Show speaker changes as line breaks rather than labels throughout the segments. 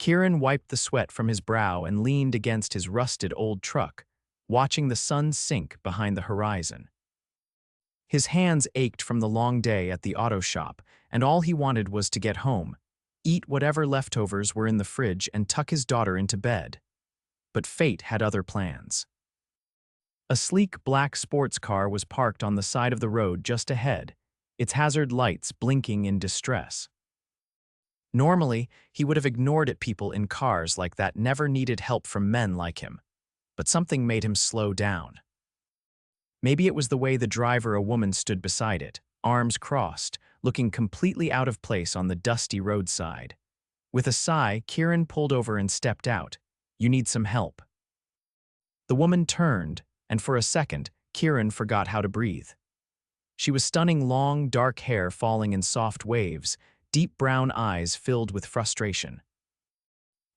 Kieran wiped the sweat from his brow and leaned against his rusted old truck, watching the sun sink behind the horizon. His hands ached from the long day at the auto shop, and all he wanted was to get home, eat whatever leftovers were in the fridge, and tuck his daughter into bed. But fate had other plans. A sleek black sports car was parked on the side of the road just ahead, its hazard lights blinking in distress. Normally, he would have ignored at people in cars like that never needed help from men like him, but something made him slow down. Maybe it was the way the driver, a woman, stood beside it, arms crossed, looking completely out of place on the dusty roadside. With a sigh, Kieran pulled over and stepped out. "You need some help." The woman turned, and for a second, Kieran forgot how to breathe. She was stunning, long, dark hair falling in soft waves, deep brown eyes filled with frustration.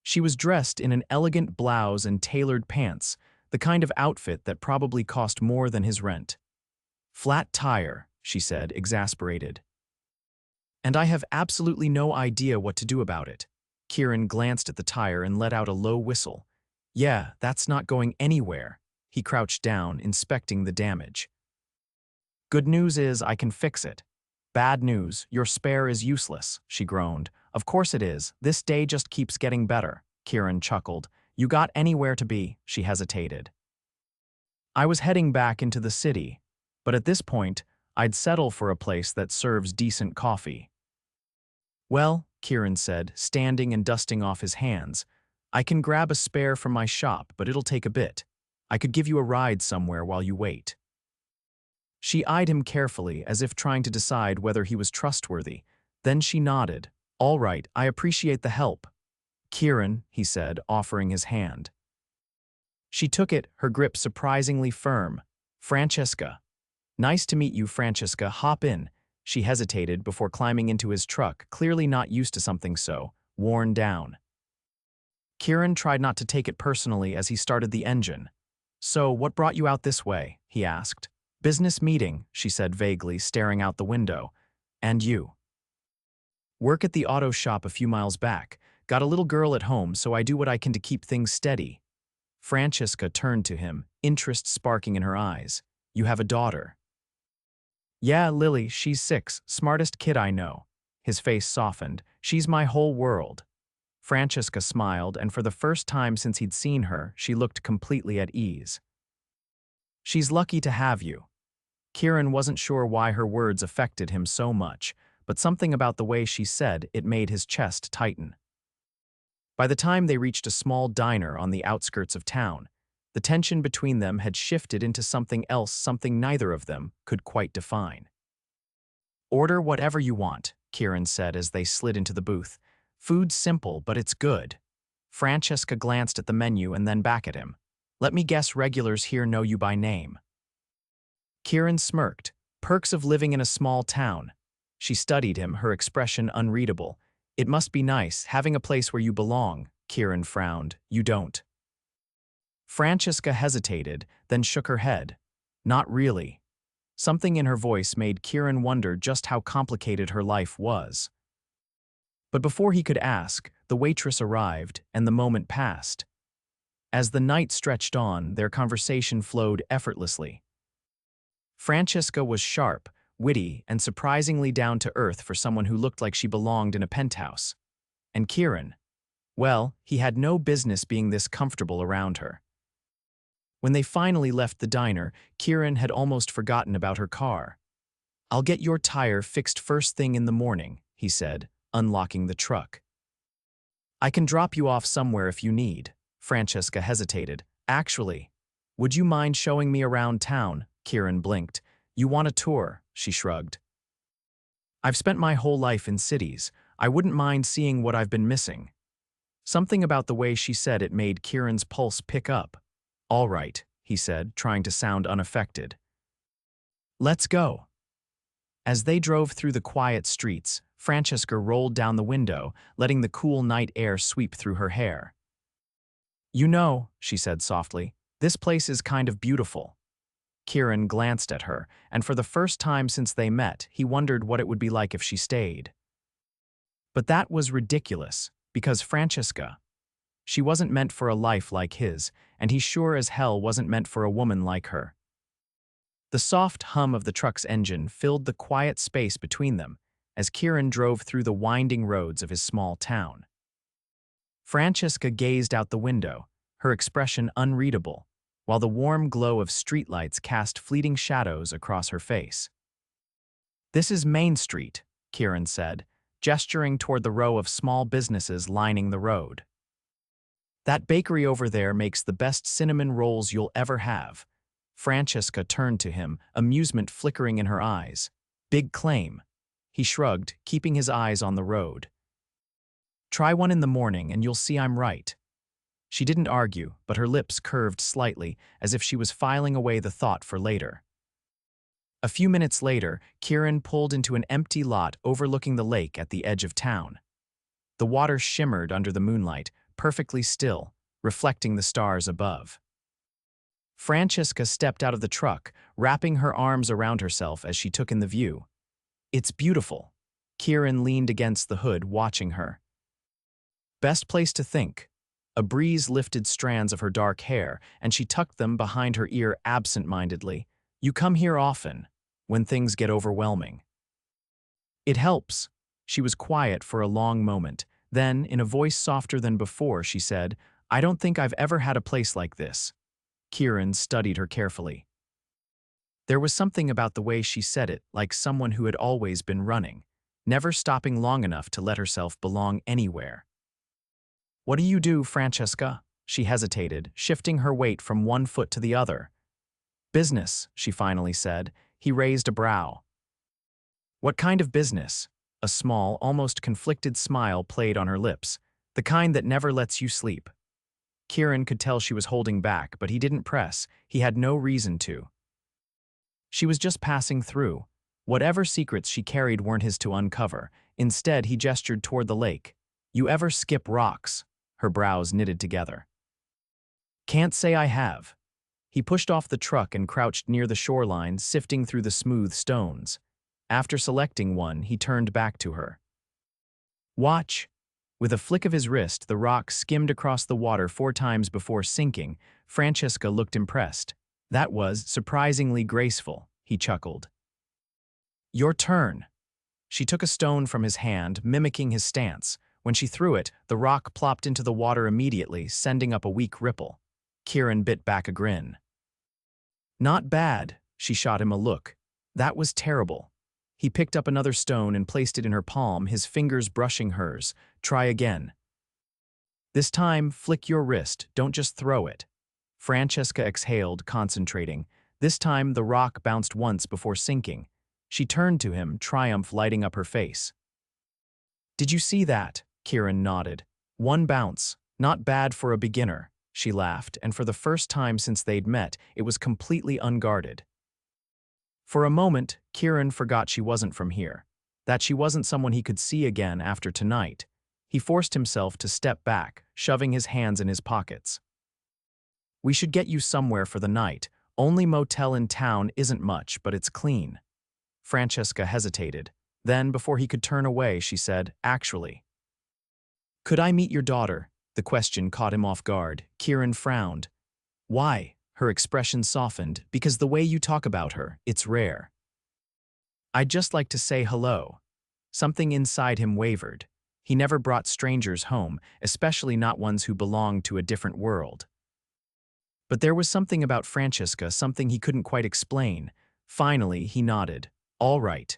She was dressed in an elegant blouse and tailored pants, the kind of outfit that probably cost more than his rent. "Flat tire," she said, exasperated. "And I have absolutely no idea what to do about it." Kieran glanced at the tire and let out a low whistle. "Yeah, that's not going anywhere." He crouched down, inspecting the damage. "Good news is I can fix it. Bad news, your spare is useless," she groaned. "Of course it is. This day just keeps getting better." Kieran chuckled. "You got anywhere to be?" She hesitated. "I was heading back into the city, but at this point, I'd settle for a place that serves decent coffee." "Well," Kieran said, standing and dusting off his hands, "I can grab a spare from my shop, but it'll take a bit. I could give you a ride somewhere while you wait." She eyed him carefully, as if trying to decide whether he was trustworthy. Then she nodded. "All right, I appreciate the help." "Kieran," he said, offering his hand. She took it, her grip surprisingly firm. "Francesca." "Nice to meet you, Francesca. Hop in." She hesitated before climbing into his truck, clearly not used to something so worn down. Kieran tried not to take it personally as he started the engine. "So, what brought you out this way?" he asked. "Business meeting," she said vaguely, staring out the window. "And you?" "Work at the auto shop a few miles back. Got a little girl at home, so I do what I can to keep things steady." Francesca turned to him, interest sparking in her eyes. "You have a daughter?" "Yeah, Lily, she's 6, smartest kid I know." His face softened. "She's my whole world." Francesca smiled, and for the first time since he'd seen her, she looked completely at ease. "She's lucky to have you." Kieran wasn't sure why her words affected him so much, but something about the way she said it made his chest tighten. By the time they reached a small diner on the outskirts of town, the tension between them had shifted into something else, something neither of them could quite define. "Order whatever you want," Kieran said as they slid into the booth. "Food's simple, but it's good." Francesca glanced at the menu and then back at him. "Let me guess, regulars here know you by name." Kieran smirked. "Perks of living in a small town." She studied him, her expression unreadable. "It must be nice, having a place where you belong." Kieran frowned. "You don't." Francesca hesitated, then shook her head. "Not really." Something in her voice made Kieran wonder just how complicated her life was. But before he could ask, the waitress arrived, and the moment passed. As the night stretched on, their conversation flowed effortlessly. Francesca was sharp, witty, and surprisingly down to earth for someone who looked like she belonged in a penthouse. And Kieran, well, he had no business being this comfortable around her. When they finally left the diner, Kieran had almost forgotten about her car. "I'll get your tire fixed first thing in the morning," he said, unlocking the truck. "I can drop you off somewhere if you need." Francesca hesitated. "Actually, would you mind showing me around town?" Kieran blinked. "You want a tour?" She shrugged. "I've spent my whole life in cities. I wouldn't mind seeing what I've been missing." Something about the way she said it made Kieran's pulse pick up. "All right," he said, trying to sound unaffected. "Let's go." As they drove through the quiet streets, Francesca rolled down the window, letting the cool night air sweep through her hair. "You know," she said softly, "this place is kind of beautiful." Kieran glanced at her, and for the first time since they met, he wondered what it would be like if she stayed. But that was ridiculous. Because Francesca, she wasn't meant for a life like his, and he sure as hell wasn't meant for a woman like her. The soft hum of the truck's engine filled the quiet space between them as Kieran drove through the winding roads of his small town. Francesca gazed out the window, her expression unreadable, while the warm glow of streetlights cast fleeting shadows across her face. "This is Main Street," Kieran said, gesturing toward the row of small businesses lining the road. "That bakery over there makes the best cinnamon rolls you'll ever have." Francesca turned to him, amusement flickering in her eyes. "Big claim." He shrugged, keeping his eyes on the road. "Try one in the morning and you'll see I'm right." She didn't argue, but her lips curved slightly, as if she was filing away the thought for later. A few minutes later, Kieran pulled into an empty lot overlooking the lake at the edge of town. The water shimmered under the moonlight, perfectly still, reflecting the stars above. Francesca stepped out of the truck, wrapping her arms around herself as she took in the view. "It's beautiful." Kieran leaned against the hood, watching her. "Best place to think." A breeze lifted strands of her dark hair, and she tucked them behind her ear absent-mindedly. "You come here often, when things get overwhelming." "It helps." She was quiet for a long moment. Then, in a voice softer than before, she said, "I don't think I've ever had a place like this." Kieran studied her carefully. There was something about the way she said it, like someone who had always been running, never stopping long enough to let herself belong anywhere. "What do you do, Francesca?" She hesitated, shifting her weight from one foot to the other. "Business," she finally said. He raised a brow. "What kind of business?" A small, almost conflicted smile played on her lips, the kind that never lets you sleep. Kieran could tell she was holding back, but he didn't press. He had no reason to. She was just passing through. Whatever secrets she carried weren't his to uncover. Instead, he gestured toward the lake. "You ever skip rocks?" Her brows knitted together. "Can't say I have." He pushed off the truck and crouched near the shoreline, sifting through the smooth stones. After selecting one, he turned back to her. "Watch." With a flick of his wrist, the rock skimmed across the water 4 times before sinking. Francesca looked impressed. "That was surprisingly graceful," he chuckled. "Your turn." She took a stone from his hand, mimicking his stance. When she threw it, the rock plopped into the water immediately, sending up a weak ripple. Kieran bit back a grin. "Not bad." She shot him a look. "That was terrible." He picked up another stone and placed it in her palm, his fingers brushing hers. "Try again." "This time, flick your wrist, don't just throw it." Francesca exhaled, concentrating. This time, the rock bounced once before sinking. She turned to him, triumph lighting up her face. "Did you see that?" Kieran nodded. "One bounce. Not bad for a beginner." She laughed, and for the first time since they'd met, it was completely unguarded. For a moment, Kieran forgot she wasn't from here, that she wasn't someone he could see again after tonight. He forced himself to step back, shoving his hands in his pockets. "We should get you somewhere for the night. Only motel in town isn't much, but it's clean." Francesca hesitated. Then, before he could turn away, she said, "Actually." "Could I meet your daughter?" The question caught him off guard. Kieran frowned. "Why?" Her expression softened. "Because the way you talk about her, it's rare." "I'd just like to say hello." Something inside him wavered. He never brought strangers home, especially not ones who belonged to a different world. But there was something about Francesca, something he couldn't quite explain. Finally, he nodded. "All right."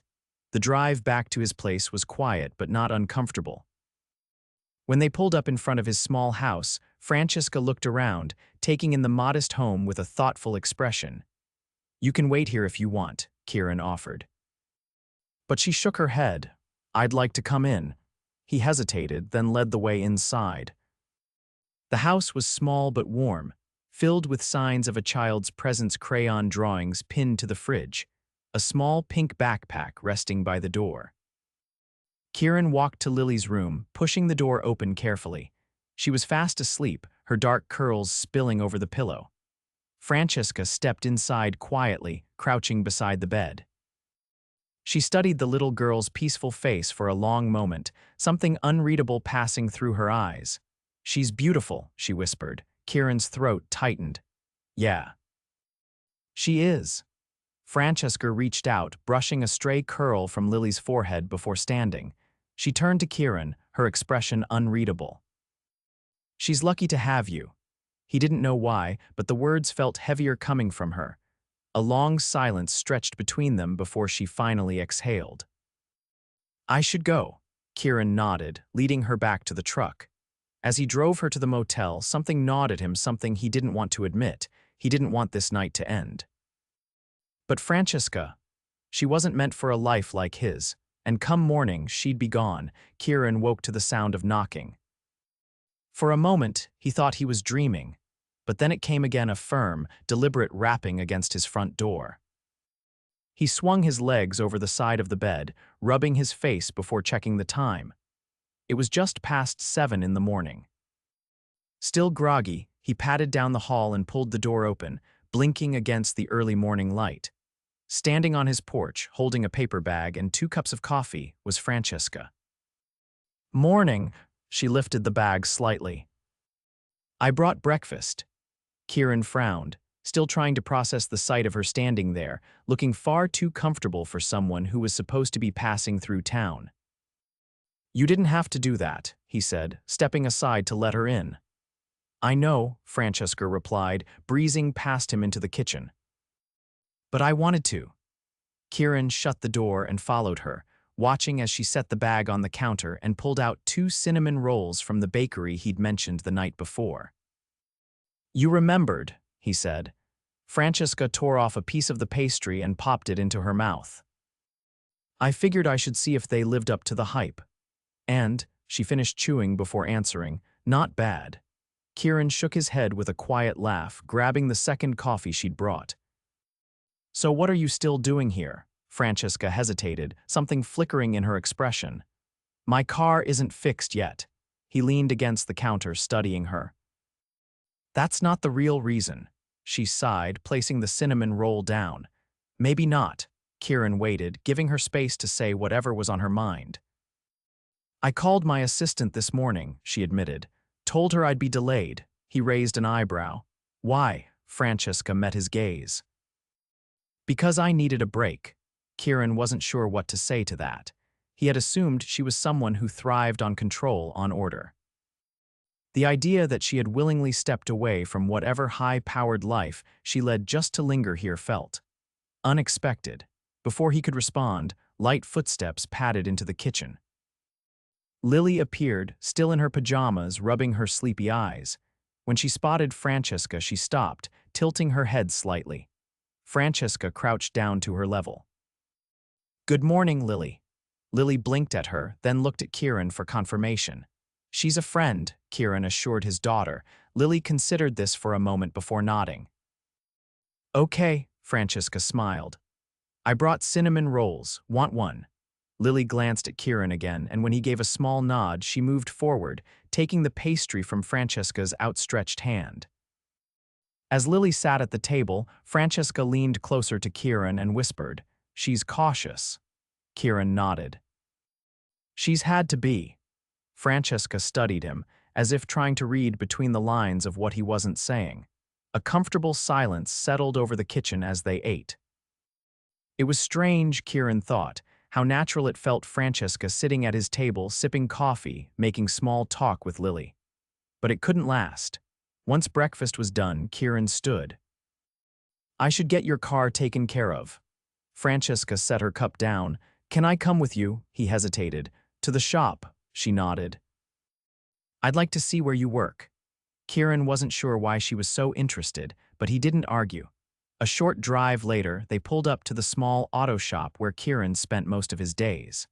The drive back to his place was quiet but not uncomfortable. When they pulled up in front of his small house, Francesca looked around, taking in the modest home with a thoughtful expression. "You can wait here if you want," Kieran offered. But she shook her head. "I'd like to come in." He hesitated, then led the way inside. The house was small but warm, filled with signs of a child's presence, crayon drawings pinned to the fridge, a small pink backpack resting by the door. Kieran walked to Lily's room, pushing the door open carefully. She was fast asleep, her dark curls spilling over the pillow. Francesca stepped inside quietly, crouching beside the bed. She studied the little girl's peaceful face for a long moment, something unreadable passing through her eyes. "She's beautiful," she whispered. Kieran's throat tightened. "Yeah, she is." Francesca reached out, brushing a stray curl from Lily's forehead before standing. She turned to Kieran, her expression unreadable. "She's lucky to have you." He didn't know why, but the words felt heavier coming from her. A long silence stretched between them before she finally exhaled. "I should go." Kieran nodded, leading her back to the truck. As he drove her to the motel, something gnawed at him, something he didn't want to admit. He didn't want this night to end. But Francesca, she wasn't meant for a life like his, and come morning, she'd be gone. Kieran woke to the sound of knocking. For a moment, he thought he was dreaming, but then it came again, a firm, deliberate rapping against his front door. He swung his legs over the side of the bed, rubbing his face before checking the time. It was just past 7 in the morning. Still groggy, he padded down the hall and pulled the door open, blinking against the early morning light. Standing on his porch, holding a paper bag and 2 cups of coffee, was Francesca. "Morning." She lifted the bag slightly. "I brought breakfast." Kieran frowned, still trying to process the sight of her standing there, looking far too comfortable for someone who was supposed to be passing through town. "You didn't have to do that," he said, stepping aside to let her in. "I know," Francesca replied, breezing past him into the kitchen. "But I wanted to." Kieran shut the door and followed her, watching as she set the bag on the counter and pulled out 2 cinnamon rolls from the bakery he'd mentioned the night before. "You remembered," he said. Francesca tore off a piece of the pastry and popped it into her mouth. "I figured I should see if they lived up to the hype." And, she finished chewing before answering, "Not bad." Kieran shook his head with a quiet laugh, grabbing the second coffee she'd brought. "So what are you still doing here?" Francesca hesitated, something flickering in her expression. "My car isn't fixed yet." He leaned against the counter, studying her. "That's not the real reason." She sighed, placing the cinnamon roll down. "Maybe not." Kieran waited, giving her space to say whatever was on her mind. "I called my assistant this morning," she admitted. "Told her I'd be delayed." He raised an eyebrow. "Why?" Francesca met his gaze. "Because I needed a break." Kieran wasn't sure what to say to that. He had assumed she was someone who thrived on control, on order. The idea that she had willingly stepped away from whatever high-powered life she led just to linger here felt unexpected. Before he could respond, light footsteps padded into the kitchen. Lily appeared, still in her pajamas, rubbing her sleepy eyes. When she spotted Francesca, she stopped, tilting her head slightly. Francesca crouched down to her level. "Good morning, Lily." Lily blinked at her, then looked at Kieran for confirmation. "She's a friend," Kieran assured his daughter. Lily considered this for a moment before nodding. "Okay," Francesca smiled. "I brought cinnamon rolls. Want one?" Lily glanced at Kieran again, and when he gave a small nod, she moved forward, taking the pastry from Francesca's outstretched hand. As Lily sat at the table, Francesca leaned closer to Kieran and whispered, "She's cautious." Kieran nodded. "She's had to be." Francesca studied him, as if trying to read between the lines of what he wasn't saying. A comfortable silence settled over the kitchen as they ate. It was strange, Kieran thought, how natural it felt Francesca sitting at his table sipping coffee, making small talk with Lily. But it couldn't last. Once breakfast was done, Kieran stood. "I should get your car taken care of." Francesca set her cup down. "Can I come with you?" He hesitated. "To the shop," she nodded. "I'd like to see where you work." Kieran wasn't sure why she was so interested, but he didn't argue. A short drive later, they pulled up to the small auto shop where Kieran spent most of his days.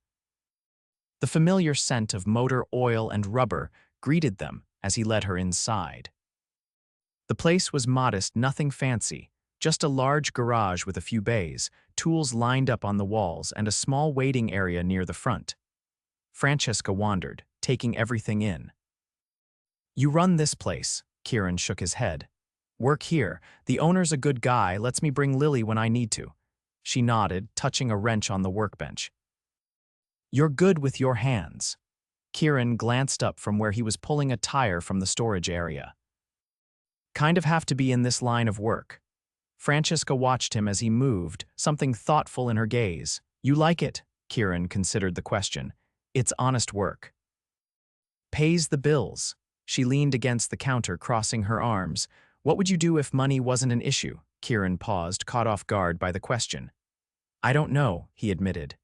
The familiar scent of motor oil and rubber greeted them as he led her inside. The place was modest, nothing fancy, just a large garage with a few bays, tools lined up on the walls, and a small waiting area near the front. Francesca wandered, taking everything in. "You run this place," Kieran shook his head. "Work here. The owner's a good guy, lets me bring Lily when I need to." She nodded, touching a wrench on the workbench. You're good with your hands. Kieran glanced up from where he was pulling a tire from the storage area. Kind of have to be in this line of work. Francesca watched him as he moved, something thoughtful in her gaze. You like it? Kieran considered the question. It's honest work. Pays the bills. She leaned against the counter, crossing her arms. What would you do if money wasn't an issue? Kieran paused, caught off guard by the question. I don't know, he admitted.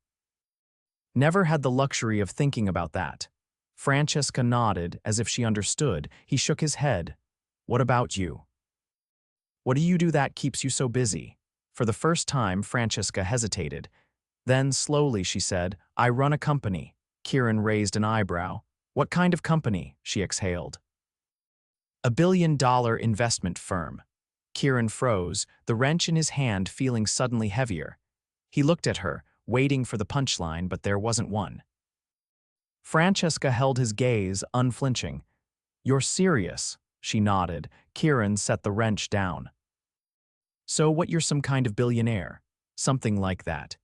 Never had the luxury of thinking about that. Francesca nodded, as if she understood. He shook his head. What about you? What do you do that keeps you so busy? For the first time, Francesca hesitated. Then, slowly, she said, I run a company. Kieran raised an eyebrow. What kind of company? She exhaled. $1 billion investment firm. Kieran froze, the wrench in his hand feeling suddenly heavier. He looked at her, waiting for the punchline, but there wasn't one. Francesca held his gaze, unflinching. You're serious? She nodded. Kieran set the wrench down. So what, you're some kind of billionaire? Something like that.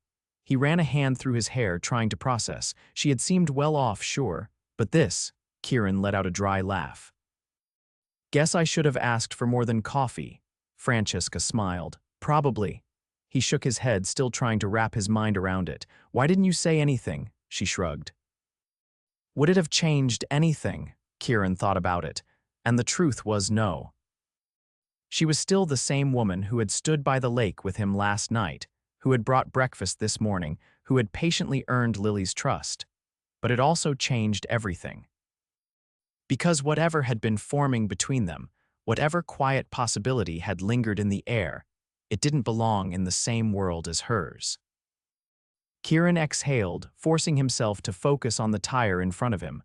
He ran a hand through his hair, trying to process. She had seemed well off, sure. But this, Kieran let out a dry laugh. Guess I should have asked for more than coffee. Francesca smiled. Probably. He shook his head, still trying to wrap his mind around it. Why didn't you say anything? She shrugged. Would it have changed anything? Kieran thought about it, and the truth was no. She was still the same woman who had stood by the lake with him last night, who had brought breakfast this morning, who had patiently earned Lily's trust. But it also changed everything. Because whatever had been forming between them, whatever quiet possibility had lingered in the air, it didn't belong in the same world as hers. Kieran exhaled, forcing himself to focus on the tire in front of him.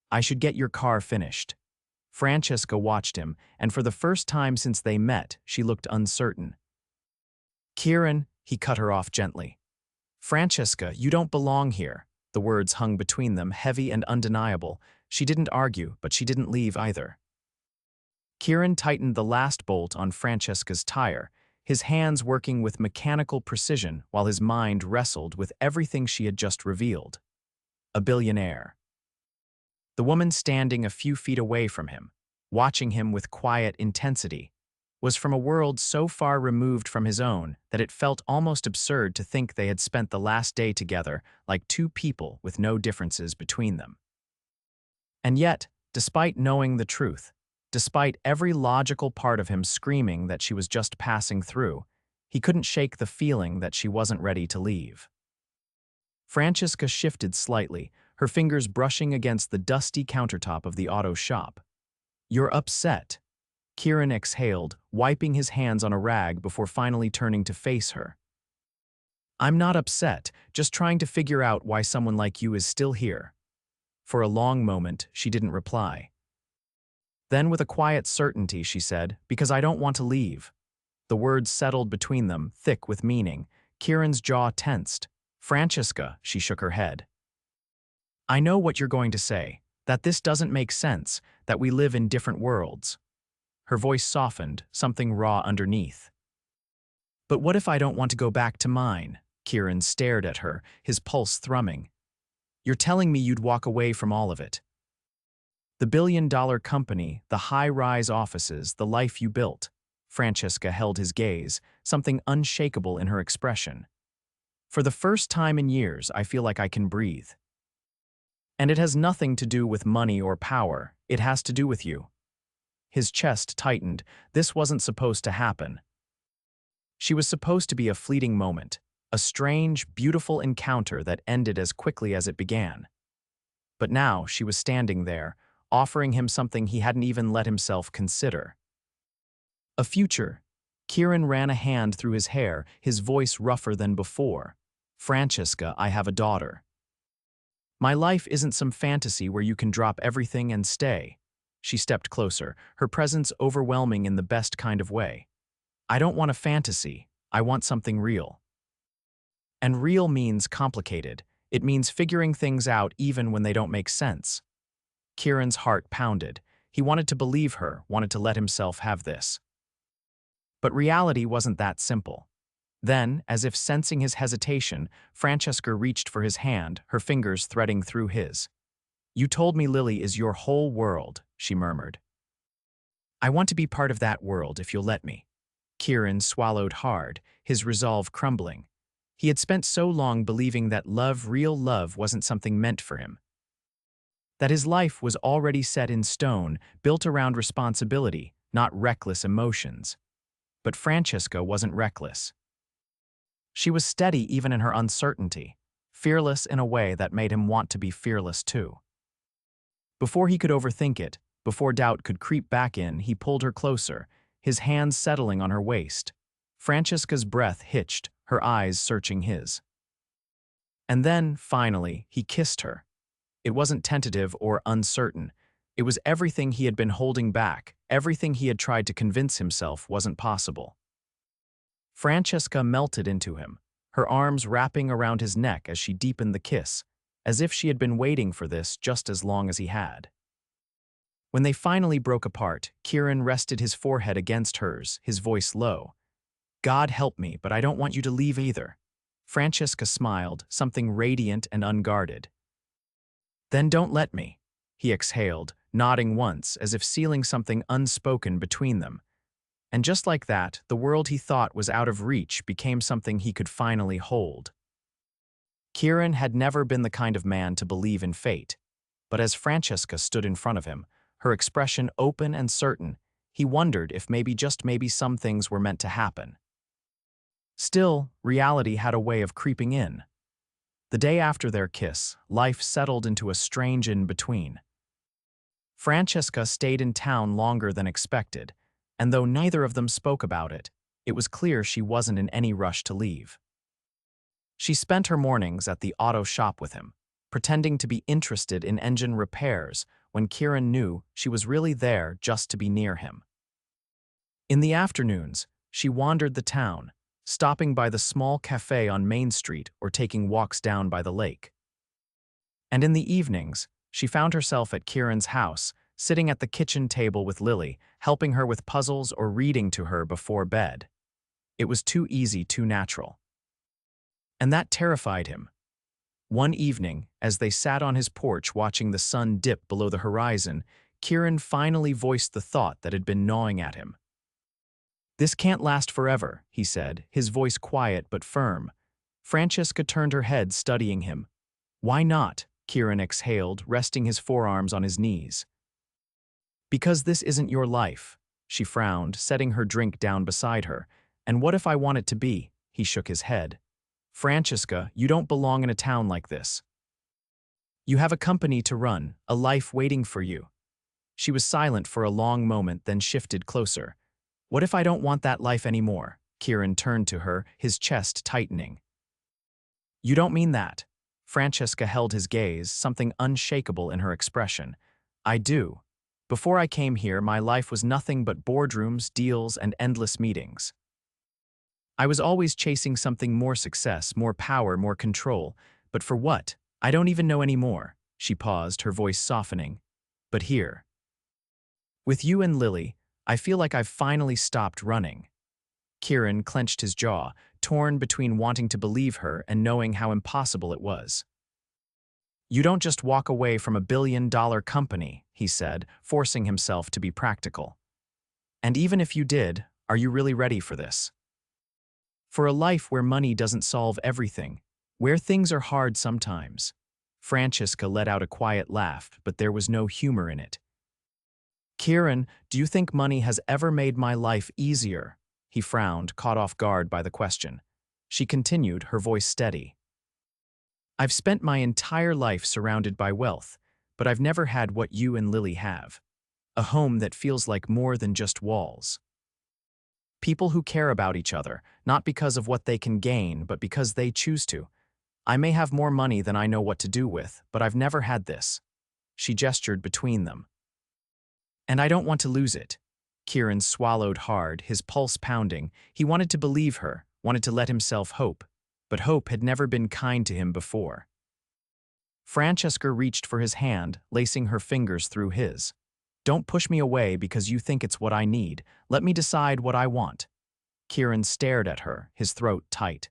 I should get your car finished. Francesca watched him, and for the first time since they met, she looked uncertain. Kieran, he cut her off gently. Francesca, you don't belong here. The words hung between them, heavy and undeniable. She didn't argue, but she didn't leave either. Kieran tightened the last bolt on Francesca's tire, his hands working with mechanical precision while his mind wrestled with everything she had just revealed. A billionaire. The woman standing a few feet away from him, watching him with quiet intensity, was from a world so far removed from his own that it felt almost absurd to think they had spent the last day together like two people with no differences between them. And yet, despite knowing the truth, despite every logical part of him screaming that she was just passing through, he couldn't shake the feeling that she wasn't ready to leave. Francesca shifted slightly, her fingers brushing against the dusty countertop of the auto shop. You're upset. Kieran exhaled, wiping his hands on a rag before finally turning to face her. I'm not upset, just trying to figure out why someone like you is still here. For a long moment, she didn't reply. Then with a quiet certainty, she said, because I don't want to leave. The words settled between them, thick with meaning. Kieran's jaw tensed. Francesca, she shook her head. I know what you're going to say, that this doesn't make sense, that we live in different worlds. Her voice softened, something raw underneath. But what if I don't want to go back to mine? Kieran stared at her, his pulse thrumming. You're telling me you'd walk away from all of it. The billion-dollar company, the high-rise offices, the life you built. Francesca held his gaze, something unshakable in her expression. For the first time in years, I feel like I can breathe. And it has nothing to do with money or power, it has to do with you. His chest tightened. This wasn't supposed to happen. She was supposed to be a fleeting moment, a strange, beautiful encounter that ended as quickly as it began. But now she was standing there, offering him something he hadn't even let himself consider. A future. Kieran ran a hand through his hair, his voice rougher than before. Francesca, I have a daughter. My life isn't some fantasy where you can drop everything and stay. She stepped closer, her presence overwhelming in the best kind of way. I don't want a fantasy, I want something real. And real means complicated. It means figuring things out even when they don't make sense. Kieran's heart pounded. He wanted to believe her, wanted to let himself have this. But reality wasn't that simple. Then, as if sensing his hesitation, Francesca reached for his hand, her fingers threading through his. "You told me Lily is your whole world," she murmured. "I want to be part of that world if you'll let me." Kieran swallowed hard, his resolve crumbling. He had spent so long believing that love, real love, wasn't something meant for him. That his life was already set in stone, built around responsibility, not reckless emotions. But Francesca wasn't reckless. She was steady even in her uncertainty, fearless in a way that made him want to be fearless too. Before he could overthink it, before doubt could creep back in, he pulled her closer, his hands settling on her waist. Francesca's breath hitched, her eyes searching his. And then, finally, he kissed her. It wasn't tentative or uncertain. It was everything he had been holding back, everything he had tried to convince himself wasn't possible. Francesca melted into him, her arms wrapping around his neck as she deepened the kiss, as if she had been waiting for this just as long as he had. When they finally broke apart, Kieran rested his forehead against hers, his voice low. "God help me, but I don't want you to leave either." Francesca smiled, something radiant and unguarded. "Then don't let me," he exhaled, nodding once as if sealing something unspoken between them. And just like that, the world he thought was out of reach became something he could finally hold. Kieran had never been the kind of man to believe in fate, but as Francesca stood in front of him, her expression open and certain, he wondered if maybe, just maybe, some things were meant to happen. Still, reality had a way of creeping in. The day after their kiss, life settled into a strange in-between. Francesca stayed in town longer than expected, and though neither of them spoke about it, it was clear she wasn't in any rush to leave. She spent her mornings at the auto shop with him, pretending to be interested in engine repairs when Kieran knew she was really there just to be near him. In the afternoons, she wandered the town, stopping by the small cafe on Main Street or taking walks down by the lake. And in the evenings, she found herself at Kieran's house, sitting at the kitchen table with Lily, helping her with puzzles or reading to her before bed. It was too easy, too natural. And that terrified him. One evening, as they sat on his porch watching the sun dip below the horizon, Kieran finally voiced the thought that had been gnawing at him. "This can't last forever," he said, his voice quiet but firm. Francesca turned her head, studying him. "Why not?" Kieran exhaled, resting his forearms on his knees. "Because this isn't your life," she frowned, setting her drink down beside her. "And what if I want it to be?" He shook his head. "Francesca, you don't belong in a town like this. You have a company to run, a life waiting for you." She was silent for a long moment, then shifted closer. "What if I don't want that life anymore?" Kieran turned to her, his chest tightening. "You don't mean that." Francesca held his gaze, something unshakable in her expression. "I do. Before I came here, my life was nothing but boardrooms, deals, and endless meetings. I was always chasing something, more success, more power, more control. But for what? I don't even know anymore." She paused, her voice softening. "But here, with you and Lily, I feel like I've finally stopped running." Kieran clenched his jaw, torn between wanting to believe her and knowing how impossible it was. "You don't just walk away from $1 billion company," he said, forcing himself to be practical. "And even if you did, are you really ready for this? For a life where money doesn't solve everything, where things are hard sometimes." Francesca let out a quiet laugh, but there was no humor in it. "Kieran, do you think money has ever made my life easier?" He frowned, caught off guard by the question. She continued, her voice steady. "I've spent my entire life surrounded by wealth, but I've never had what you and Lily have. A home that feels like more than just walls. People who care about each other, not because of what they can gain, but because they choose to. I may have more money than I know what to do with, but I've never had this." She gestured between them. "And I don't want to lose it." Kieran swallowed hard, his pulse pounding. He wanted to believe her, wanted to let himself hope, but hope had never been kind to him before. Francesca reached for his hand, lacing her fingers through his. "Don't push me away because you think it's what I need. Let me decide what I want." Kieran stared at her, his throat tight.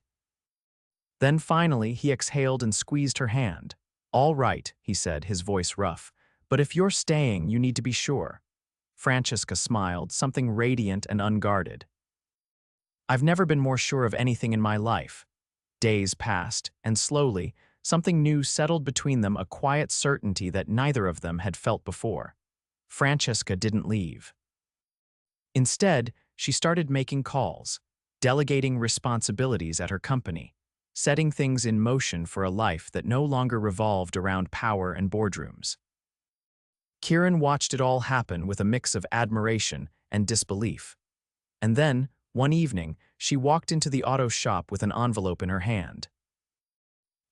Then finally, he exhaled and squeezed her hand. "All right," he said, his voice rough. "But if you're staying, you need to be sure." Francesca smiled, something radiant and unguarded. "I've never been more sure of anything in my life." Days passed, and slowly, something new settled between them, a quiet certainty that neither of them had felt before. Francesca didn't leave. Instead, she started making calls, delegating responsibilities at her company, setting things in motion for a life that no longer revolved around power and boardrooms. Kieran watched it all happen with a mix of admiration and disbelief. And then, one evening, she walked into the auto shop with an envelope in her hand.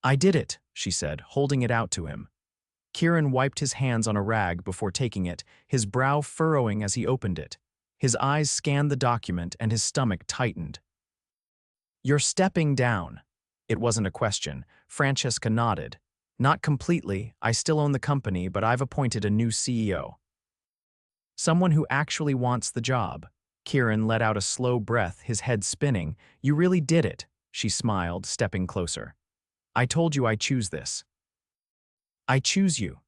"I did it," she said, holding it out to him. Kieran wiped his hands on a rag before taking it, his brow furrowing as he opened it. His eyes scanned the document and his stomach tightened. "You're stepping down." It wasn't a question. Francesca nodded. "Not completely. I still own the company, but I've appointed a new CEO. Someone who actually wants the job." Kieran let out a slow breath, his head spinning. "You really did it," she smiled, stepping closer. "I told you I choose this." "I choose you."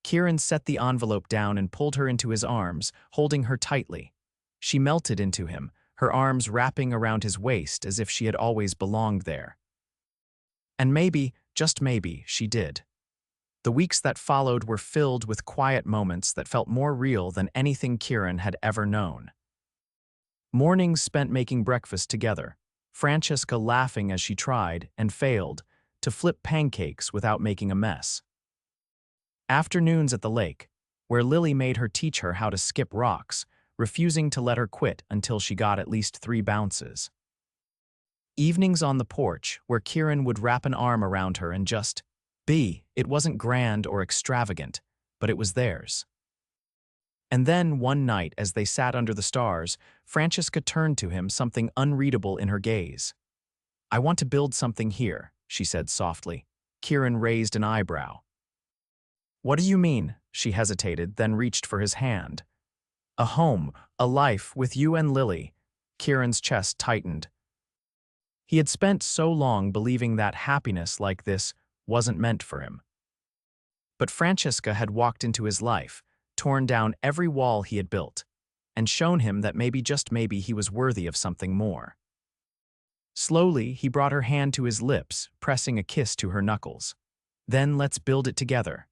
Kieran set the envelope down and pulled her into his arms, holding her tightly. She melted into him, her arms wrapping around his waist as if she had always belonged there. And maybe, just maybe, she did. The weeks that followed were filled with quiet moments that felt more real than anything Kieran had ever known. Mornings spent making breakfast together, Francesca laughing as she tried, and failed, to flip pancakes without making a mess. Afternoons at the lake, where Lily made her teach her how to skip rocks, refusing to let her quit until she got at least 3 bounces. Evenings on the porch, where Kieran would wrap an arm around her and just be. It wasn't grand or extravagant, but it was theirs. And then, one night, as they sat under the stars, Francesca turned to him, something unreadable in her gaze. "I want to build something here," she said softly. Kieran raised an eyebrow. "What do you mean?" She hesitated, then reached for his hand. "A home, a life, with you and Lily." Kieran's chest tightened. He had spent so long believing that happiness like this wasn't meant for him. But Francesca had walked into his life, torn down every wall he had built, and shown him that maybe, just maybe, he was worthy of something more. Slowly, he brought her hand to his lips, pressing a kiss to her knuckles. "Then let's build it together."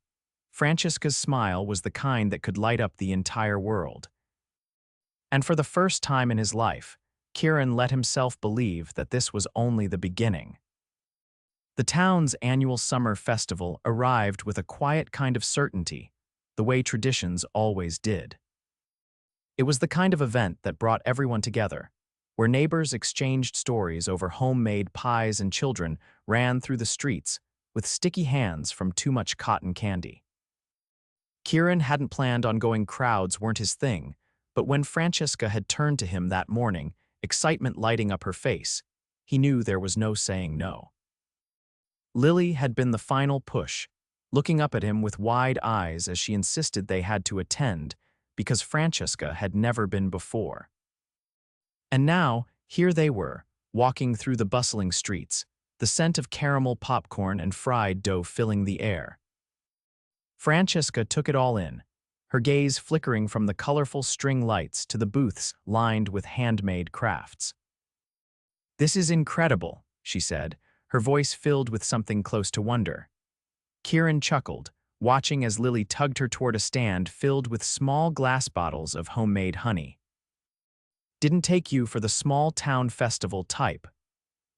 Francesca's smile was the kind that could light up the entire world. And for the first time in his life, Kieran let himself believe that this was only the beginning. The town's annual summer festival arrived with a quiet kind of certainty, the way traditions always did. It was the kind of event that brought everyone together, where neighbors exchanged stories over homemade pies and children ran through the streets with sticky hands from too much cotton candy. Kieran hadn't planned on going. Crowds weren't his thing, but when Francesca had turned to him that morning, excitement lighting up her face, he knew there was no saying no. Lily had been the final push, looking up at him with wide eyes as she insisted they had to attend, because Francesca had never been before. And now, here they were, walking through the bustling streets, the scent of caramel popcorn and fried dough filling the air. Francesca took it all in, her gaze flickering from the colorful string lights to the booths lined with handmade crafts. "This is incredible," she said, her voice filled with something close to wonder. Kieran chuckled, watching as Lily tugged her toward a stand filled with small glass bottles of homemade honey. "Didn't take you for the small town festival type."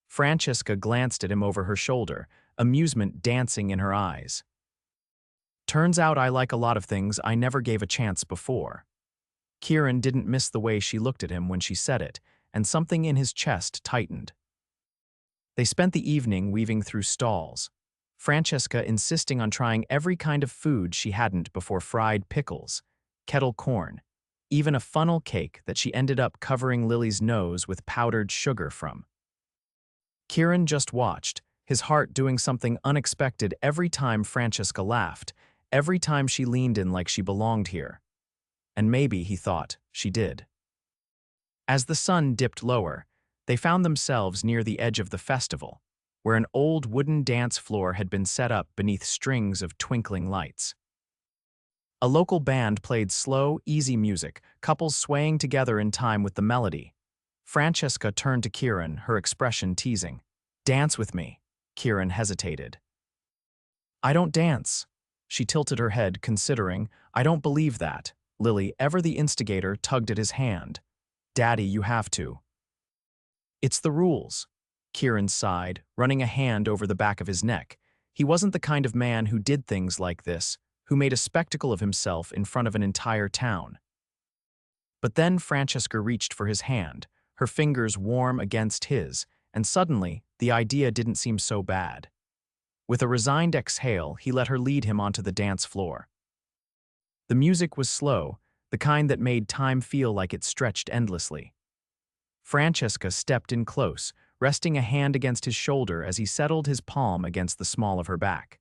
Francesca glanced at him over her shoulder, amusement dancing in her eyes. "Turns out I like a lot of things I never gave a chance before." Kieran didn't miss the way she looked at him when she said it, and something in his chest tightened. They spent the evening weaving through stalls, Francesca insisting on trying every kind of food she hadn't before: fried pickles, kettle corn, even a funnel cake that she ended up covering Lily's nose with powdered sugar from. Kieran just watched, his heart doing something unexpected every time Francesca laughed, every time she leaned in like she belonged here. And maybe, he thought, she did. As the sun dipped lower, They found themselves near the edge of the festival, where an old wooden dance floor had been set up beneath strings of twinkling lights. A local band played slow, easy music, couples swaying together in time with the melody. Francesca turned to Kieran, her expression teasing. "Dance with me." Kieran hesitated. "I don't dance." She tilted her head, considering. "I don't believe that." Lily, ever the instigator, tugged at his hand. "Daddy, you have to." "It's the rules." Kieran sighed, running a hand over the back of his neck. He wasn't the kind of man who did things like this, who made a spectacle of himself in front of an entire town. But then Francesca reached for his hand, her fingers warm against his, and suddenly, the idea didn't seem so bad. With a resigned exhale, he let her lead him onto the dance floor. The music was slow, the kind that made time feel like it stretched endlessly. Francesca stepped in close, resting a hand against his shoulder as he settled his palm against the small of her back.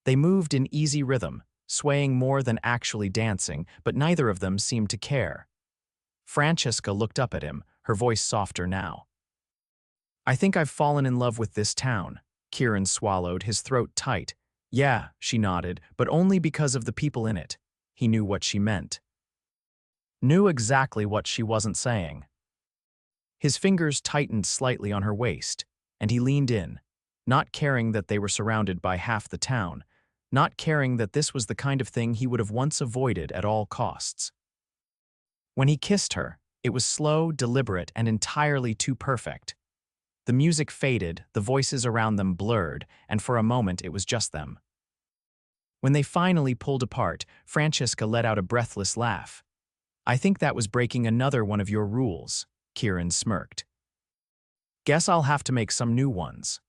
They moved in easy rhythm, swaying more than actually dancing, but neither of them seemed to care. Francesca looked up at him, her voice softer now. "I think I've fallen in love with this town." Kieran swallowed, his throat tight. "Yeah," she nodded, "but only because of the people in it." He knew what she meant. Knew exactly what she wasn't saying. His fingers tightened slightly on her waist, and he leaned in, not caring that they were surrounded by half the town, not caring that this was the kind of thing he would have once avoided at all costs. When he kissed her, it was slow, deliberate, and entirely too perfect. The music faded, the voices around them blurred, and for a moment it was just them. When they finally pulled apart, Francesca let out a breathless laugh. "I think that was breaking another one of your rules," Kieran smirked. "Guess I'll have to make some new ones."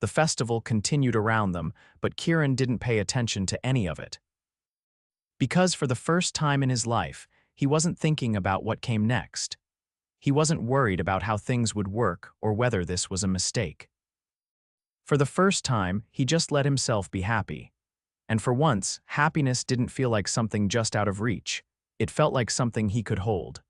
The festival continued around them, but Kieran didn't pay attention to any of it. Because for the first time in his life, he wasn't thinking about what came next. He wasn't worried about how things would work or whether this was a mistake. For the first time, he just let himself be happy. And for once, happiness didn't feel like something just out of reach. It felt like something he could hold.